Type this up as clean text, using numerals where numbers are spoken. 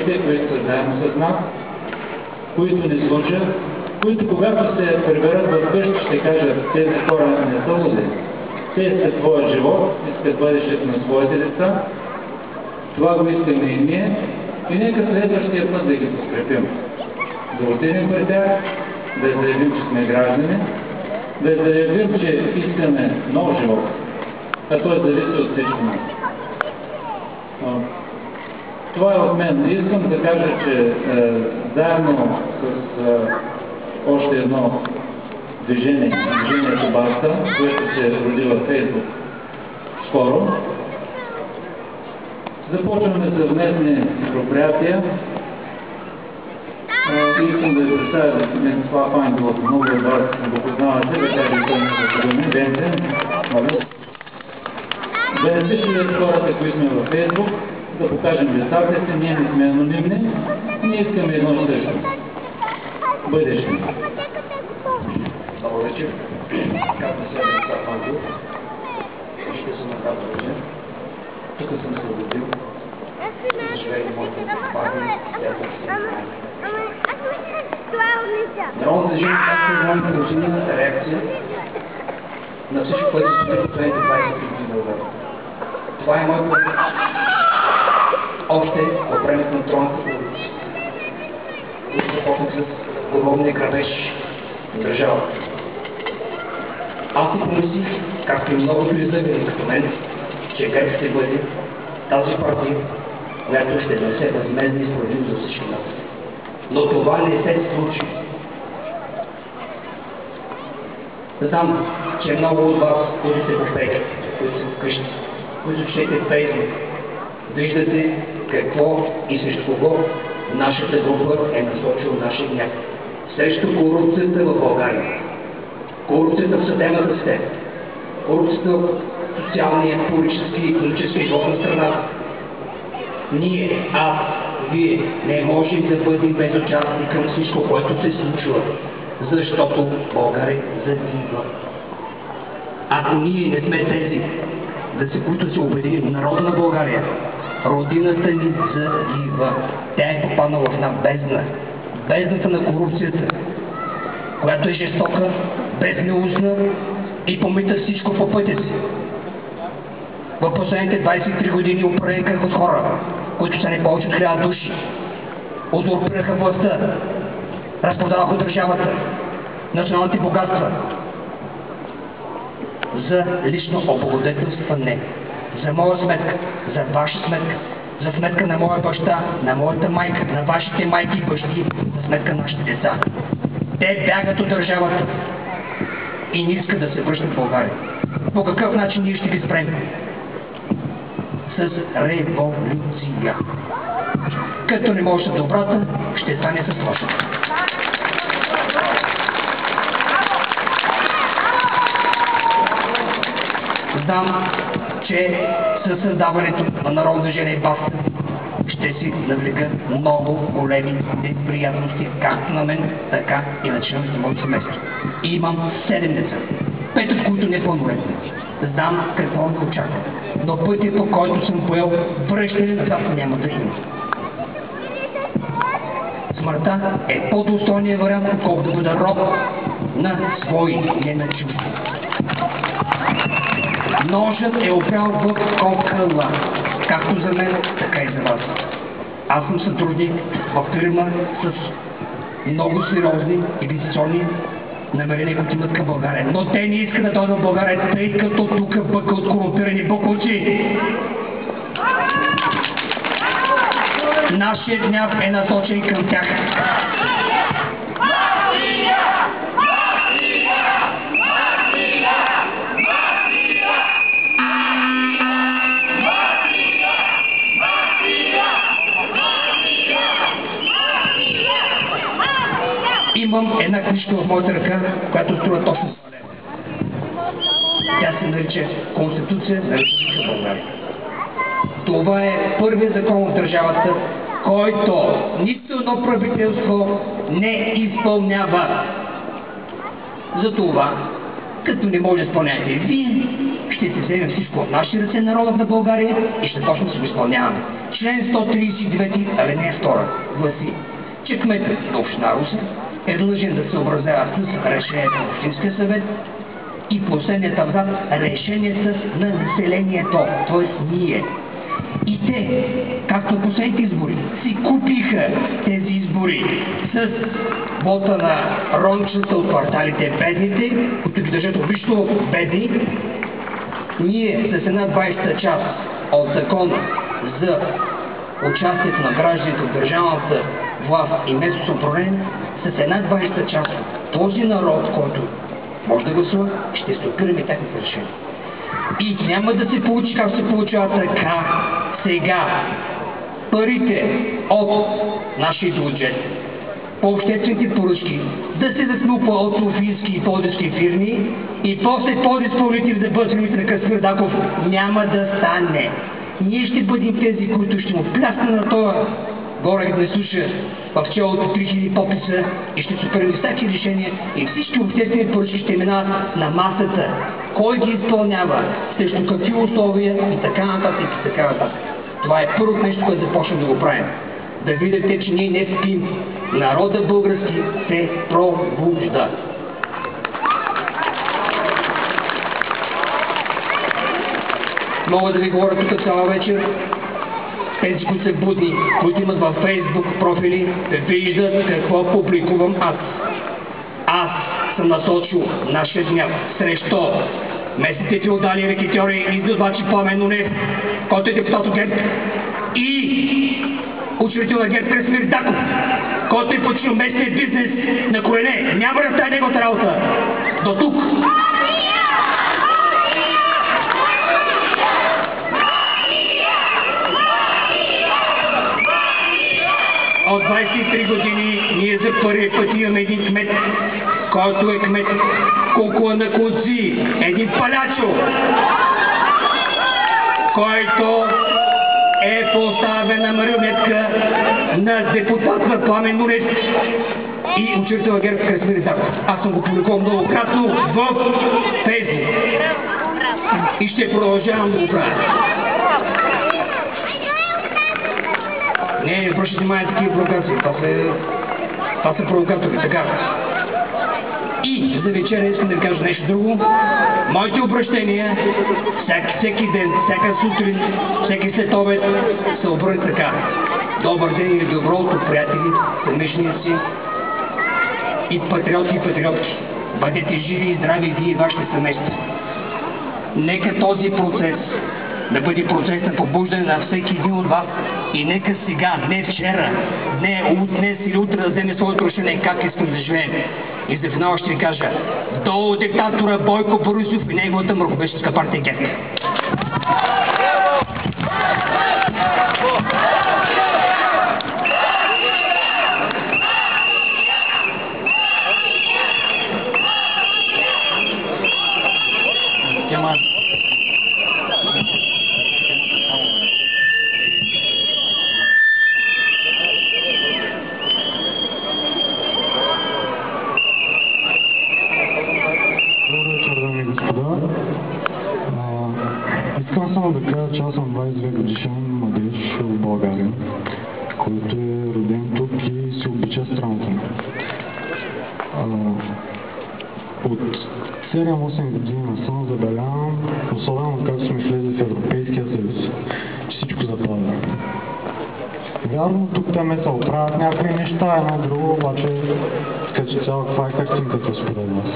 партиите, които са заедно с нас, които не служат, които когато се приберат в къщи ще кажат, тези хора не са луди. Те искат своя живот, искат бъдещето на своите деца. Това го искаме и ние. И нека следващия път да ги подкрепим. Да отидем при тях, да заявим, че сме граждани, да заявим, че искаме нов живот, а той зависи от всичко нас. Това е от мен. Искам да кажа, че заедно с още едно движението Баста, което се роди във Фейсбук скоро, започваме съвместни мероприятия. Искам да ви представя това Панко, много от вас го познавате, да кажа и няколко думи. Венце, моля. Венце ще видят хората, които сме във Фейсбук, да покажем децата си, ние не сме анонимни, ние искаме едно също. Бъдеще. Много вечер. Както се деца Панко, ще съм направил вечер. Тук съм се родил. За живее моите парни, тяхната си Народно движение, както и моята родина, реакция на всичко, което се случва в последните 20 години в България. Това е моят път. Още по времето на тронната революция, които започнах с огромния грабеж на държавата. Аз си помислих, както и много други заявили като мен, че ГЕРБ ще бъде тази партия, която ще донесе възмездна и справедливост за всички нас. Но това не се случи. Знам, че много от вас, които сте по пеките, които са вкъщи, които четете Фейсбук, виждате какво и срещу кого нашата група е насочила нашия гняв. Срещу корупцията в България. Корупцията в съдебната система. Корупцията в социалния, политически и икономически живот на страната. Ние, вие не можем да бъдем безучастни към всичко, което се случва, защото България загива. Ако ние не сме тези, които се обединим, народа на България, родината ни загива. Тя е попаднала в една бездна. Бездната на корупцията, която е жестока, безмилостна и помита всичко по пътя си. В последните 23 години управляваха от хора, които са не повече от 1000 души. Узурпираха властта, разпродаваха държавата, националните богатства за лично облагодетелстване. За моя сметка, за ваша сметка, за сметка на моя баща, на моята майка, на вашите майки и бащи, за сметка на нашите деца. Те бягат от държавата и не искат да се връщат в България. По какъв начин ние ще ги спрем? С революция. Като не може с добрата, ще стане с лошата. Знам, че със създаването на Народно движение Баста ще си навлекат много големи неприятности, както на мен, така и на членовете на моето семейство. Имам 7 деца, 5 от които непълнолетни. Знам какво ме очаква, но пътя, по който съм поел, връщане назад няма да има. Смъртта е по-достойният вариант, колкото да бъда роб на свои, не на чужди. Ножът е опрял в кокъла, както за мен, така и за вас. Аз съм сътрудник в фирма с много сериозни инвестиционни намерения, които имат към България. Но те не искат да дойдат в България, тъй като тук бъка от корумпирани буклуци. Нашият гняв е насочен към тях. Имам една книжка в моята ръка, която струва точно 100 лева. Тя се нарича Конституция на Република България. Това е първият закон в държавата, който нито едно правителство не изпълнява. Затова, като не може да изпълняте вие, ще се вземем всичко от наши ръце, народът на България, и ще почнем да се го изпълняваме. Член 139, алинея 2 гласи, че кметът на община Русе е длъжен да се съобразява с решението на Общинския съвет и последният абзац решенията на населението, т.е. ние. И те, както последните избори, си купиха тези избори с вота на рончета от кварталите бедните, които ги държат обично бедни. Ние с една 20-та част от закона за участието на гражданите в държавната власт и местното самоуправление, с една 20-та част от този народ, който може да гласува, ще стопираме тяхното решение. И няма да се получи как се получава така сега. Парите от нашия бюджет по обществените поръчки да се засмупа от софийски и пловдивски фирми и после подизпълнители да бъдат фирмите на Красимир Даков, няма да стане. Ние ще бъдем тези, които ще му плясне на това горе да не слуша в челото 3000 подписа и ще се пренестачи решение и всички обществени поръчки ще минават на масата. Кой ги изпълнява, срещу какви условия и така нататък и така нататък. Това е първото нещо, което започнем да го правим. Да видите, че ние не спим. Народа български се пробужда. Мога да ви говоря тук цяла вечер. Тези, които са будни, които имат във Фейсбук профили, виждат какво публикувам аз. Аз съм насочил нашия гняв срещу местните феодали, рекетьори и издавачи Пламен Нунев, който е депутат от ГЕРБ, и учредител на ГЕРБ Красимир Даков, който е починал местния бизнес на колене. Няма да стане неговата работа. До тук. От 23 години ние за първи път имаме един кмет, който е кмет кукула на конци, един палячо, който е поставена марионетка на депутат на Пламен Нунев и учредител на ГЕРБ Красимир Даков. Аз съм го публикувал многократно в Фейсбук и ще продължавам да го правя. Не обръщайте внимание такива провокации. Това са провокатори, така. И за вечеря искам да ви кажа нещо друго. Моите обращения всеки ден, всяка сутрин, всеки след обед се обърнат така. Добър ден и добро утро, приятели, съмишленици и патриоти и патриотки. Бъдете живи и здрави вие и вашите семейства. Нека този процес да бъде процес на побуждане на всеки един от вас и нека сега, не вчера, не днес или утре да вземе своето решение как искам да живеем. И за финал ще ви кажа, долу диктатора Бойко Борисов и неговата мракобесческа партия ГЕРБ. Искам само да кажа, че аз съм 22 годишен младеж в България, който е роден тук и си обича страната ми. От 7-8 години насам забелявам, особено както сме влезли в Европейския съюз, че всичко запада. Вярно, тук там се оправят някакви неща, едно друго, обаче като цяло каква е картинката според вас?